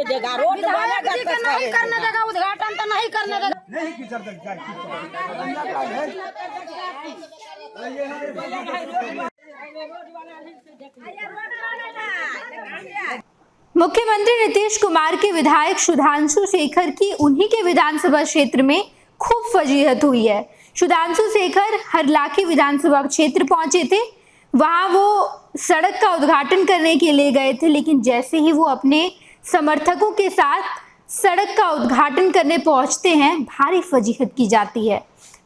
करे देगा, रोड नहीं करने देगा, उद्घाटन तो नहीं करने देगा। मुख्यमंत्री नीतीश कुमार के विधायक सुधांशु शेखर की उन्हीं के विधानसभा क्षेत्र में खूब फजीहत हुई है। सुधांशु शेखर हरलाखी विधानसभा क्षेत्र पहुंचे थे, वहां वो सड़क का उद्घाटन करने के लिए गए थे, लेकिन जैसे ही वो अपने समर्थकों के साथ सड़क का उद्घाटन करने पहुंचते हैं, भारी फजीहत की जाती है।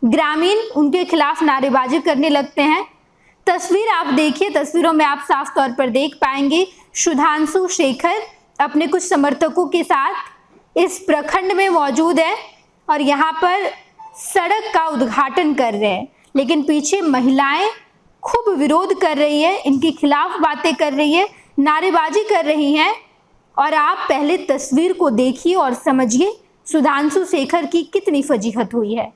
ग्रामीण उनके खिलाफ नारेबाजी करने लगते हैं। तस्वीर आप देखिए, तस्वीरों में आप साफ तौर पर देख पाएंगे सुधांशु शेखर अपने कुछ समर्थकों के साथ इस प्रखंड में मौजूद है और यहाँ पर सड़क का उद्घाटन कर रहे हैं, लेकिन पीछे महिलाएं खूब विरोध कर रही है, इनके खिलाफ बातें कर रही है, नारेबाजी कर रही हैं। और आप पहले तस्वीर को देखिए और समझिए सुधांशु शेखर की कितनी फजीहत हुई है।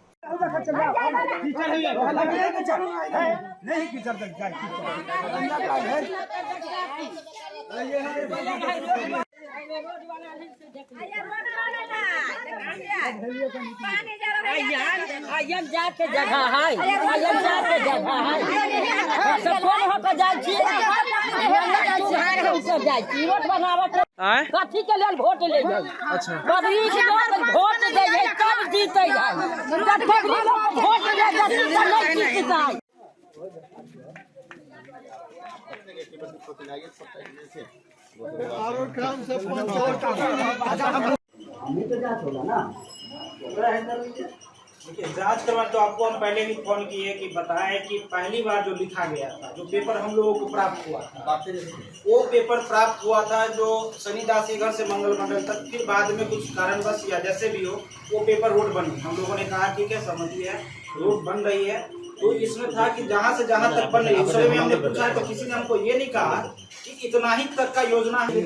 आयन जाके जगह है, आयन जाके जगह है, कौन होकर जाय छी, जाय छी रोड बनावत कथी के लेल वोट ले जाय। अच्छा, पब्लिक लोग वोट दे है तब जीते है, जब पब्लिक लोग वोट दे तो नहीं जीतता है। और काम से देखिए, जांच करवाने तो आपको हम पहले भी फोन किए कि बताएं कि पहली बार जो लिखा गया था, जो पेपर हम लोगों को प्राप्त हुआ था, वो पेपर प्राप्त हुआ था जो शनिदास के घर से मंगल मंडल तक, फिर बाद में कुछ कारणवश या जैसे भी हो वो पेपर रोड बनी। हम लोगों ने कहा ठीक है, समझिए रोड बन रही है, तो इसमें था कि जहाँ से जहाँ तक बन रही है। उस समय में हमने पूछा तो किसी ने हमको ये नहीं कहा कि इतना ही तक का योजना है,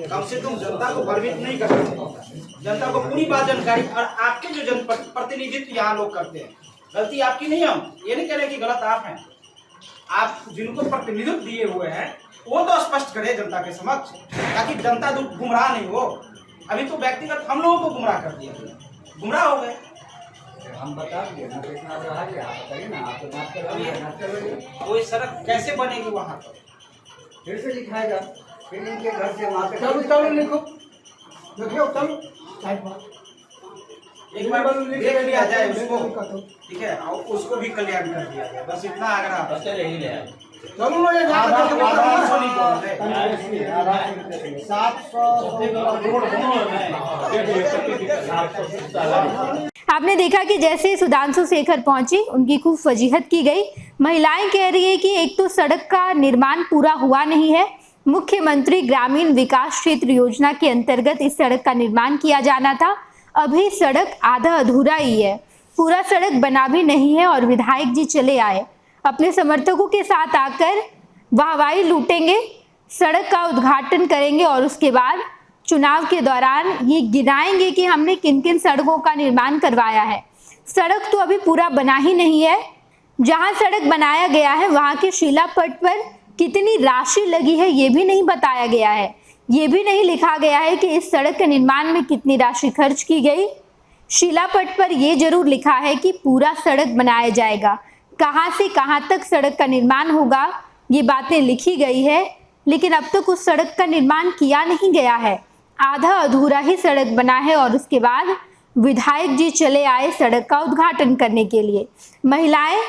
कम से कम जनता को भ्रमित नहीं कर सकते, जनता को पूरी बात जानकारी। और आपके जो प्रतिनिधित्व यहाँ लोग करते हैं, गलती आपकी नहीं, हम ये नहीं कह रहे कि गलत आप हैं, आप जिनको प्रतिनिधित्व दिए हुए हैं वो तो स्पष्ट करे जनता के समक्ष, ताकि जनता गुमराह नहीं हो। अभी तो व्यक्तिगत हम लोगों को गुमराह कर दिया, गुमराह हो गए। हम बता दिए ना, कितना रहा है आप बताइए ना, आप बात करिए। कोई सड़क कैसे बनेगी वहाँ पर, फिर से लिखाएगा, फिर इनके घर से वहाँ पे चलो लिखो, देखियो चलो एक बार देख लिया जाए उसको, ठीक है, और उसको भी कल्याण कर दिया जाए, बस इतना आग्रह। चलो ये आपने देखा कि जैसे सुधांशु शेखर पहुंची, उनकी खूब फजीहत की गई। महिलाएं कह रही है कि एक तो सड़क का निर्माण पूरा हुआ नहीं है, मुख्यमंत्री ग्रामीण विकास क्षेत्र योजना के अंतर्गत इस सड़क का निर्माण किया जाना था, अभी सड़क आधा अधूरा ही है, पूरा सड़क बना भी नहीं है। और विधायक जी चले आए, अपने समर्थकों के साथ आकर वाहवाही लूटेंगे, सड़क का उद्घाटन करेंगे और उसके बाद चुनाव के दौरान ये गिनाएंगे कि हमने किन किन सड़कों का निर्माण करवाया है। सड़क तो अभी पूरा बना ही नहीं है, जहां सड़क बनाया गया है वहां के शिलापट पर कितनी राशि लगी है ये भी नहीं बताया गया है, ये भी नहीं लिखा गया है कि इस सड़क के निर्माण में कितनी राशि खर्च की गई। शिलापट पर यह जरूर लिखा है कि पूरा सड़क बनाया जाएगा, कहां से कहां तक सड़क का निर्माण होगा ये बातें लिखी गई है, लेकिन अब तक उस सड़क का निर्माण किया नहीं गया है, आधा अधूरा ही सड़क बना है। और उसके बाद विधायक जी चले आए सड़क का उद्घाटन करने के लिए। महिलाएं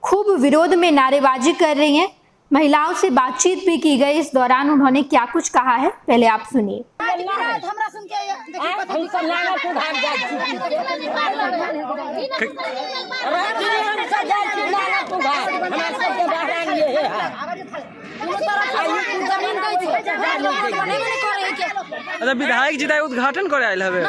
खूब विरोध में नारेबाजी कर रही हैं, महिलाओं से बातचीत भी की गई। इस दौरान उन्होंने क्या कुछ कहा है, पहले आप सुनिए। अच्छा, विधायक जी उद्घाटन करे आयल हवे,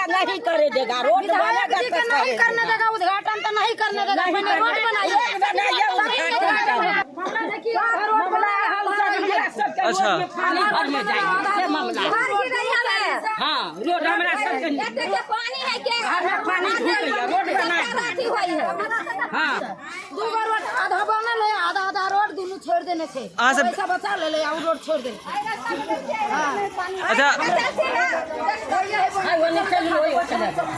नहीं करे देगा, रोड नहीं करने देगा, उद्घाटन तो नहीं करने देगा, रोड बनाइए। अच्छा, घर में जाएंगे मामला हाँ रोड हमारा सबके नहीं। पानी है क्या घर में पानी ढुक गया, रोड बना है। हाँ दूगो रोड आधा बनल है, आधा आधा रोड दोनों छोड़ देने से हाँ, सब- पैसा बचा ले ले और रोड छोड़ दे। अच्छा हाँ, वो नहीं चल रही, वो चला जाए।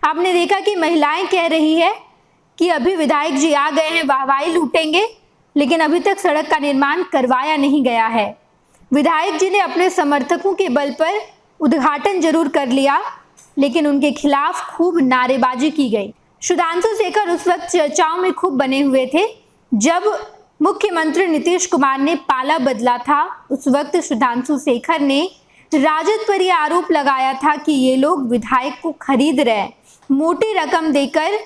आपने देखा कि महिलाएं कह रही है कि अभी विधायक जी आ गए हैं, वाहवाही लूटेंगे, लेकिन अभी तक सड़क का निर्माण करवाया नहीं गया है। विधायक जी ने अपने समर्थकों के बल पर उद्घाटन जरूर कर लिया, लेकिन उनके खिलाफ खूब नारेबाजी की गई। सुधांशु शेखर उस वक्त चर्चाओं में खूब बने हुए थे जब मुख्यमंत्री नीतीश कुमार ने पाला बदला था। उस वक्त सुधांशु शेखर ने राजद पर यह आरोप लगाया था कि ये लोग विधायक को खरीद रहे हैं, मोटी रकम देकर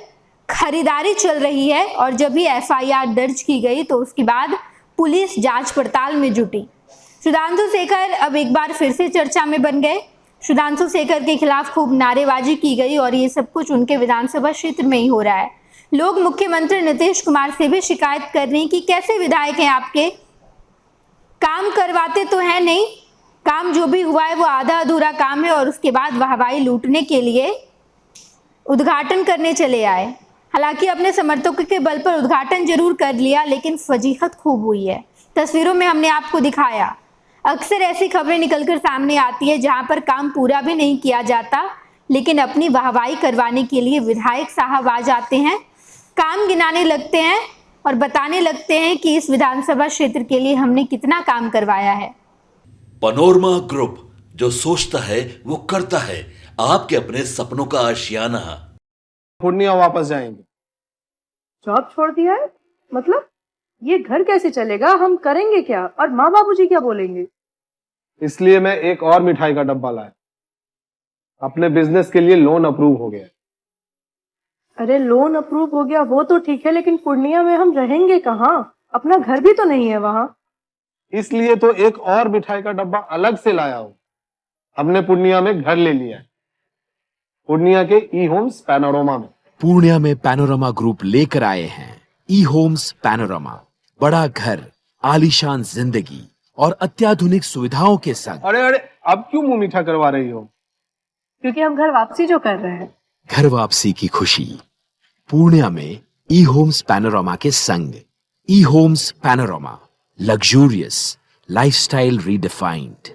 खरीदारी चल रही है। और जब ही एफआईआर दर्ज की गई तो उसके बाद पुलिस जांच पड़ताल में जुटी। सुधांशु शेखर अब एक बार फिर से चर्चा में बन गए। सुधांशु शेखर के खिलाफ खूब नारेबाजी की गई और ये सब कुछ उनके विधानसभा क्षेत्र में ही हो रहा है। लोग मुख्यमंत्री नीतीश कुमार से भी शिकायत कर रहे हैं कि कैसे विधायक हैं आपके, काम करवाते तो है नहीं, काम जो भी हुआ है वो आधा अधूरा काम है, और उसके बाद वाहवाही लूटने के लिए उद्घाटन करने चले आए। हालांकि अपने समर्थकों के बल पर उद्घाटन जरूर कर लिया, लेकिन फजीहत खूब हुई है। तस्वीरों में हमने आपको दिखाया। अक्सर ऐसी खबरें निकलकर सामने आती है जहां पर काम पूरा भी नहीं किया जाता, लेकिन अपनी वाहवाही करवाने के लिए विधायक साहब आ जाते हैं, काम गिनाने लगते हैं और बताने लगते हैं कि इस विधानसभा क्षेत्र के लिए हमने कितना काम करवाया है। पनोरमा ग्रुप, जो सोचता है वो करता है। आपके अपने सपनों का आशियाना। पूर्णिया वापस जाएंगे। जॉब छोड़ दिया है? मतलब ये घर कैसे चलेगा? हम करेंगे क्या? और माँ बाबूजी क्या बोलेंगे? इसलिए मैं एक और मिठाई का डब्बा लाया। अपने बिजनेस के लिए लोन अप्रूव हो गया। अरे लोन अप्रूव हो गया वो तो ठीक है, लेकिन पूर्णिया में हम रहेंगे कहाँ? अपना घर भी तो नहीं है वहाँ। इसलिए तो एक और मिठाई का डब्बा अलग से लाया हूं। हमने पूर्णिया में घर ले लिया है, पूर्णिया के ई होम्स पैनोरमा में। पूर्णिया में पैनोरमा ग्रुप लेकर आए हैं ई होम्स पैनोरमा। बड़ा घर, आलीशान जिंदगी और अत्याधुनिक सुविधाओं के संग। अरे अब क्यों मुंह मीठा करवा रही हो? क्योंकि हम घर वापसी जो कर रहे हैं। घर वापसी की खुशी पूर्णिया में ई होम्स पैनोरमा के संग। ई Homes Panorama, luxurious lifestyle redefined.